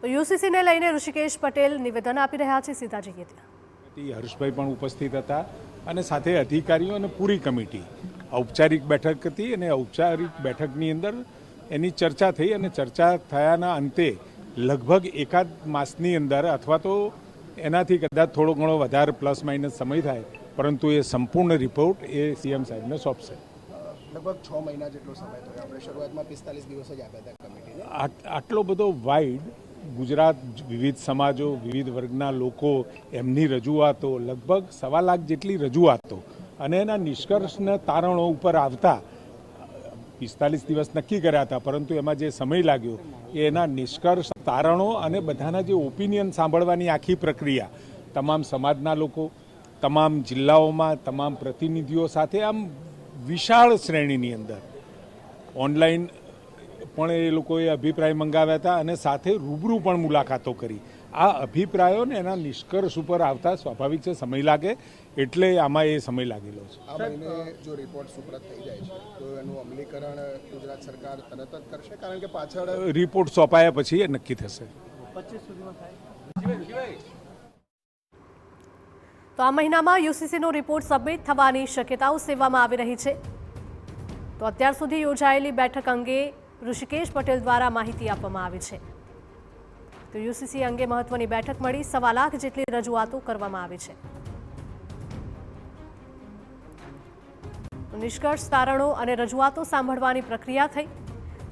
તો યુસીસીને લઈને ઋષિકેશ પટેલ નિવેદન આપી રહ્યા છે। સીધા જઈએ ત્યાં હર્ષભાઈ પણ ઉપસ્થિત હતા અને સાથે અધિકારીઓ અને પૂરી કમિટી ઔપચારિક બેઠક હતી અને ઔપચારિક બેઠકની અંદર એની ચર્ચા થઈ અને ચર્ચા થયાના અંતે લગભગ એકાદ માસની અંદર અથવા તો એનાથી કદાચ થોડો ઘણો વધારે પ્લસ માઇનસ સમય થાય, પરંતુ એ સંપૂર્ણ રિપોર્ટ એ સીએમ સાહેબને સોંપશે। લગભગ 6 મહિના જેટલો સમય થયો, આપણે શરૂઆતમાં 45 દિવસ જ આપ્યા હતા કમિટીને। આટલો બધો વાઇડ ગુજરાત વિવિધ સમાજો, વિવિધ વર્ગના લોકો, એમની રજૂઆતો, લગભગ 1.25 લાખ જેટલી રજૂઆતો અને એના નિષ્કર્ષના તારણો ઉપર આવતા 45 દિવસ નક્કી કર્યા હતા, પરંતુ એમાં જે સમય લાગ્યો એ એના નિષ્કર્ષ, તારણો અને બધાના જે ઓપિનિયન સાંભળવાની આખી પ્રક્રિયા, તમામ સમાજના લોકો, તમામ જિલ્લાઓમાં, તમામ પ્રતિનિધિઓ સાથે આમ વિશાળ શ્રેણીની અંદર ઓનલાઈન પણ એ લોકોએ અભિપ્રાય મંગાવ્યા હતા અને સાથે રૂબરૂ પણ મુલાકાતો કરી। આ અભિપ્રાયો ને એના નિષ્કર્ષ ઉપર આવતા સ્વાભાવિક છે સમય લાગે, એટલે આમાં એ સમય લાગેલો છે। આ મહિને જો રિપોર્ટ સુપ્રત થઈ જાય છે તો એનું અમલીકરણ ગુજરાત સરકાર તરત જ કરશે, કારણ કે પાછળ રિપોર્ટ સોંપાયા પછી એ નક્કી થશે। 25 સુધીમાં થાય। તો આ મહિનામાં યુસીસીનો રિપોર્ટ સબમિટ થવાની શક્યતાઓ સેવામાં આવી રહી છે। તો અત્યાર સુધી યોજાયેલી બેઠક અંગે ઋષિકેશ પટેલ દ્વારા માહિતી આપવામાં આવી છે। તો યુસીસી અંગે મહત્વની બેઠક મળી, 1.25 લાખ જેટલી રજૂઆતો કરવામાં આવી છે। નિષ્કર્ષ, તારણો અને રજૂઆતો સાંભળવાની પ્રક્રિયા થઈ।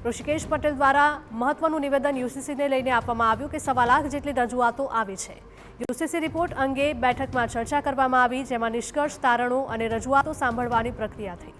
ઋષિકેશ પટેલ દ્વારા મહત્વનું નિવેદન યુસીસીને લઈને આપવામાં આવ્યું કે 1.25 લાખ જેટલી રજૂઆતો આવી છે। યુસીસી રિપોર્ટ અંગે બેઠકમાં ચર્ચા કરવામાં આવી, જેમાં નિષ્કર્ષ, તારણો અને રજૂઆતો સાંભળવાની પ્રક્રિયા થઈ।